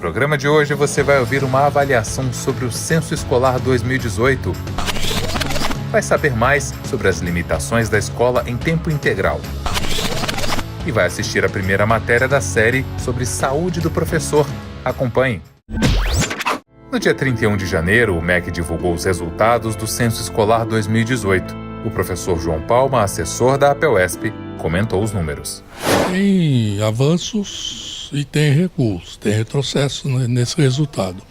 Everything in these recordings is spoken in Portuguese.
programa de hoje você vai ouvir uma avaliação sobre o Censo Escolar 2018. Vai saber mais sobre as limitações da escola em tempo integral. E vai assistir a primeira matéria da série sobre saúde do professor. Acompanhe. No dia 31 de janeiro, o MEC divulgou os resultados do Censo Escolar 2018. O professor João Palma, assessor da APUESP, comentou os números. Tem avanços e tem recuos, tem retrocessos nesse resultado.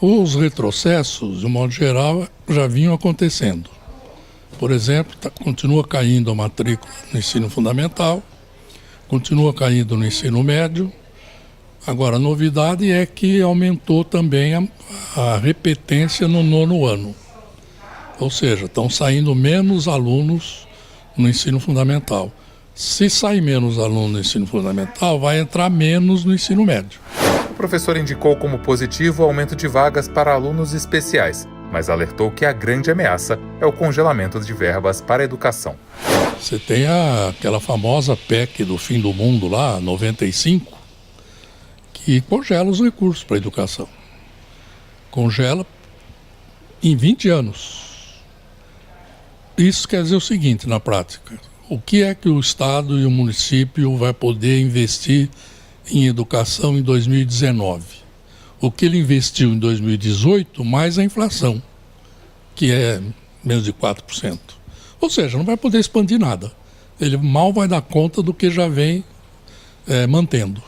Os retrocessos, de um modo geral, já vinham acontecendo. Por exemplo, continua caindo a matrícula no ensino fundamental, continua caindo no ensino médio. Agora, a novidade é que aumentou também a repetência no 9º ano. Ou seja, estão saindo menos alunos no ensino fundamental. Se sair menos alunos no ensino fundamental, vai entrar menos no ensino médio. O professor indicou como positivo o aumento de vagas para alunos especiais, mas alertou que a grande ameaça é o congelamento de verbas para a educação. Você tem aquela famosa PEC do fim do mundo lá, 95, que congela os recursos para a educação. Congela em 20 anos. Isso quer dizer o seguinte na prática: o que é que o Estado e o município vai poder investir em educação em 2019? O que ele investiu em 2018 mais a inflação, que é menos de 4%. Ou seja, não vai poder expandir nada. Ele mal vai dar conta do que já vem mantendo.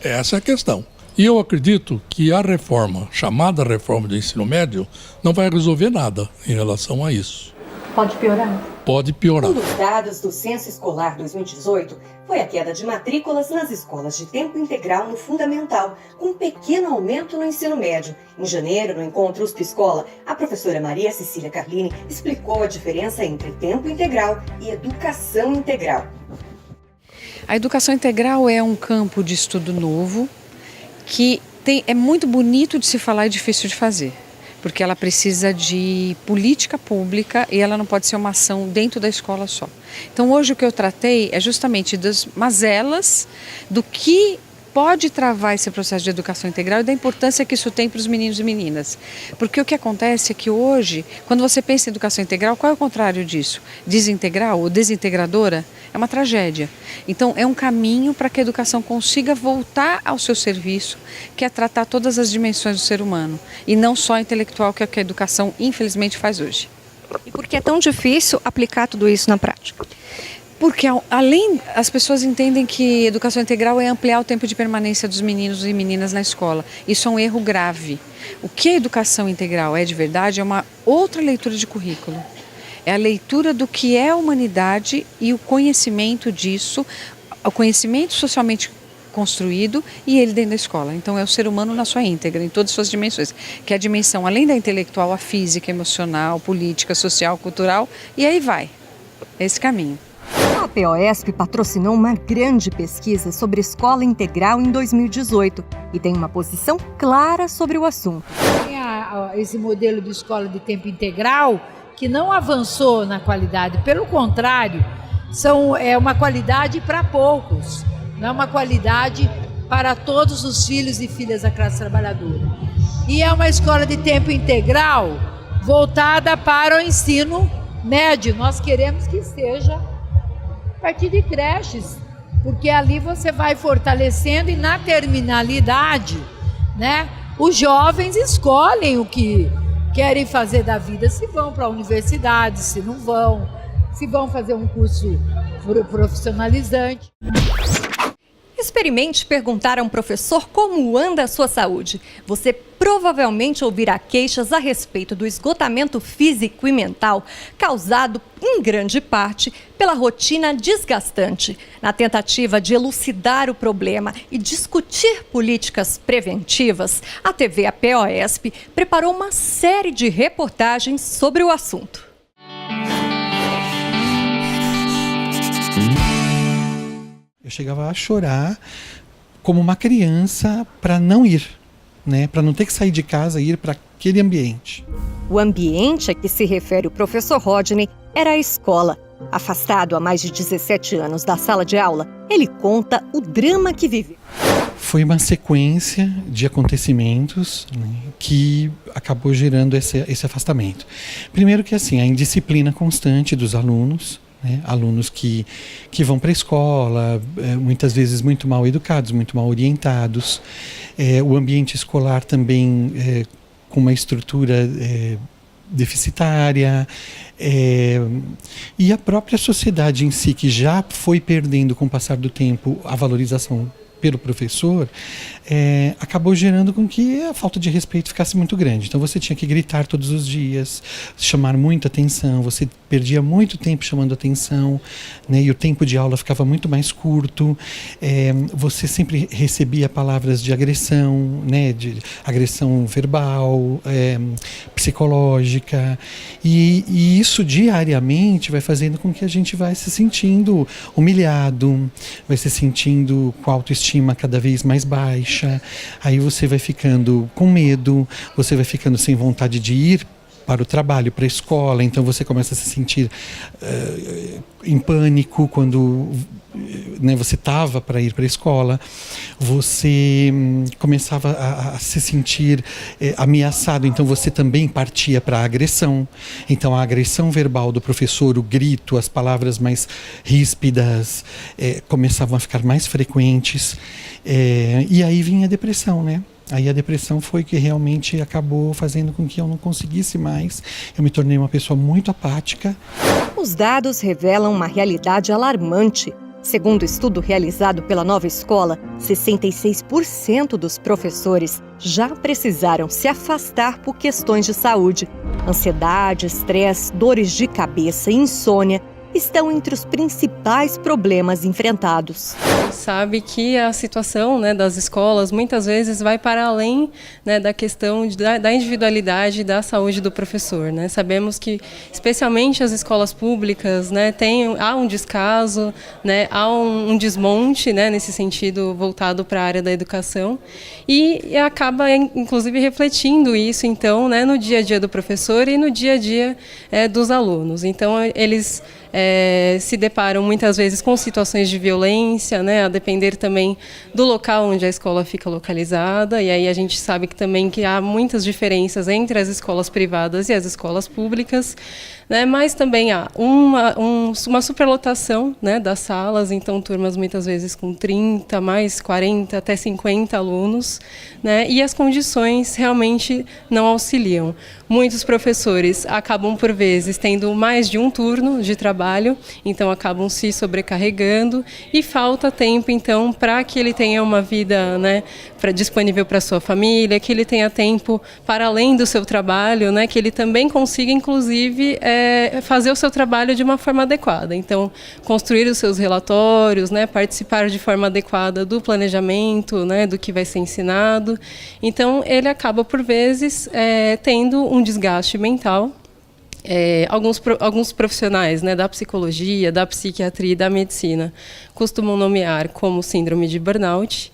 Essa é a questão. E eu acredito que a reforma, chamada reforma do ensino médio, não vai resolver nada em relação a isso. Pode piorar? Pode piorar. Um dos dados do Censo Escolar 2018 foi a queda de matrículas nas escolas de tempo integral no fundamental, com um pequeno aumento no ensino médio. Em janeiro, no encontro USP Escola, a professora Maria Cecília Carlini explicou a diferença entre tempo integral e educação integral. A educação integral é um campo de estudo novo que é muito bonito de se falar e difícil de fazer, porque ela precisa de política pública e ela não pode ser uma ação dentro da escola só. Então hoje o que eu tratei é justamente das mazelas, do que pode travar esse processo de educação integral e da importância que isso tem para os meninos e meninas. Porque o que acontece é que hoje, quando você pensa em educação integral, qual é o contrário disso? Desintegral ou desintegradora? É uma tragédia. Então é um caminho para que a educação consiga voltar ao seu serviço, que é tratar todas as dimensões do ser humano, e não só a intelectual, que é o que a educação infelizmente faz hoje. E por que é tão difícil aplicar tudo isso na prática? Porque as pessoas entendem que educação integral é ampliar o tempo de permanência dos meninos e meninas na escola. Isso é um erro grave. O que a educação integral é de verdade é uma outra leitura de currículo. É a leitura do que é a humanidade e o conhecimento disso, o conhecimento socialmente construído e ele dentro da escola. Então é o ser humano na sua íntegra, em todas as suas dimensões. Que é a dimensão, além da intelectual, a física, emocional, política, social, cultural, e aí vai. É esse caminho. A APUESP patrocinou uma grande pesquisa sobre escola integral em 2018 e tem uma posição clara sobre o assunto. Tem esse modelo de escola de tempo integral que não avançou na qualidade, pelo contrário, é uma qualidade para poucos, não é uma qualidade para todos os filhos e filhas da classe trabalhadora. E é uma escola de tempo integral voltada para o ensino médio. Nós queremos que seja a partir de creches, porque ali você vai fortalecendo e na terminalidade, os jovens escolhem o que querem fazer da vida, se vão para a universidade, se não vão, se vão fazer um curso profissionalizante. Experimente perguntar a um professor como anda a sua saúde. Você provavelmente ouvirá queixas a respeito do esgotamento físico e mental causado, em grande parte, pela rotina desgastante. Na tentativa de elucidar o problema e discutir políticas preventivas, a TV APUESP preparou uma série de reportagens sobre o assunto. Eu chegava a chorar como uma criança para não ir, para não ter que sair de casa e ir para aquele ambiente. O ambiente a que se refere o professor Rodney era a escola. Afastado há mais de 17 anos da sala de aula, ele conta o drama que viveu. foi uma sequência de acontecimentos, né, que acabou gerando esse afastamento. Primeiro que assim, a indisciplina constante dos alunos, né, alunos que vão para a escola, muitas vezes muito mal educados, muito mal orientados, o ambiente escolar também com uma estrutura deficitária, e a própria sociedade em si, que já foi perdendo com o passar do tempo a valorização pelo professor, acabou gerando com que a falta de respeito ficasse muito grande. Então você tinha que gritar todos os dias, chamar muita atenção, você perdia muito tempo chamando atenção, né, e o tempo de aula ficava muito mais curto, você sempre recebia palavras de agressão, né, de agressão verbal, psicológica, e isso diariamente vai fazendo com que a gente vai se sentindo humilhado, vai se sentindo com a autoestima cada vez mais baixa. Aí você vai ficando com medo, você vai ficando sem vontade de ir para o trabalho, para a escola, então você começa a se sentir em pânico quando, né, você estava para ir para a escola, você começava a se sentir ameaçado, então você também partia para a agressão. Então a agressão verbal do professor, o grito, as palavras mais ríspidas começavam a ficar mais frequentes, e aí vinha a depressão, né? Aí a depressão foi que realmente acabou fazendo com que eu não conseguisse mais. Eu me tornei uma pessoa muito apática. Os dados revelam uma realidade alarmante. Segundo o estudo realizado pela Nova Escola, 66% dos professores já precisaram se afastar por questões de saúde. Ansiedade, estresse, dores de cabeça e insônia estão entre os principais problemas enfrentados. Sabe que a situação, né, das escolas muitas vezes vai para além, né, da questão da individualidade da saúde do professor, né? Sabemos que, especialmente as escolas públicas, né, há um descaso, né, há um desmonte, né, nesse sentido voltado para a área da educação, e acaba inclusive refletindo isso então, né, no dia a dia do professor e no dia a dia dos alunos. Então eles se deparam muitas vezes com situações de violência, né, a depender também do local onde a escola fica localizada, e aí a gente sabe que também que há muitas diferenças entre as escolas privadas e as escolas públicas, né, mas também há uma superlotação, né, das salas, então turmas muitas vezes com 30, mais 40, até 50 alunos, né, e as condições realmente não auxiliam. Muitos professores acabam, por vezes, tendo mais de um turno de trabalho, então acabam se sobrecarregando e falta tempo, então, para que ele tenha uma vida, né, disponível para a sua família, que ele tenha tempo para além do seu trabalho, né, que ele também consiga, inclusive, fazer o seu trabalho de uma forma adequada. Então, construir os seus relatórios, né, participar de forma adequada do planejamento, né, do que vai ser ensinado. Então, ele acaba, por vezes, tendo um desgaste mental. Alguns profissionais, né, da psicologia, da psiquiatria e da medicina costumam nomear como síndrome de burnout.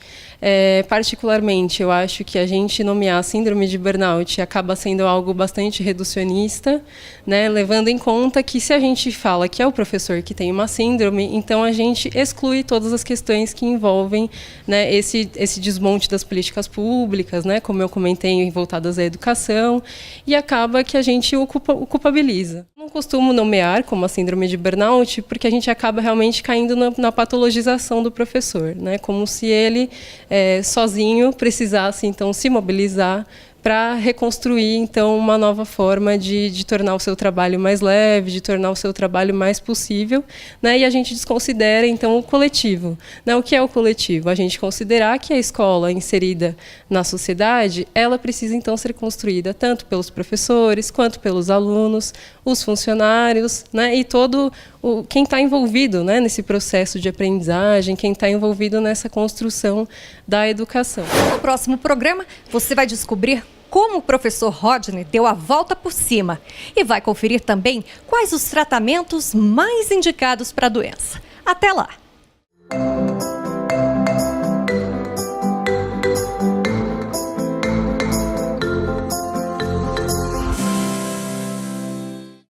Particularmente, eu acho que a gente nomear síndrome de burnout acaba sendo algo bastante reducionista, né, levando em conta que se a gente fala que é o professor que tem uma síndrome, então a gente exclui todas as questões que envolvem, né, esse desmonte das políticas públicas, né, como eu comentei, voltadas à educação, e acaba que a gente o culpabiliza. Não costumo nomear como a síndrome de burnout, porque a gente acaba realmente caindo na patologização do professor, né, como se ele sozinho precisasse então se mobilizar para reconstruir então uma nova forma de tornar o seu trabalho mais leve, de tornar o seu trabalho mais possível, né? E a gente desconsidera então o coletivo, né? O que é o coletivo? A gente considerar que a escola inserida na sociedade, ela precisa então ser construída tanto pelos professores quanto pelos alunos, os funcionários, né? E todo quem está envolvido, né, nesse processo de aprendizagem, quem está envolvido nessa construção da educação. No próximo programa, você vai descobrir como o professor Rodney deu a volta por cima e vai conferir também quais os tratamentos mais indicados para a doença. Até lá!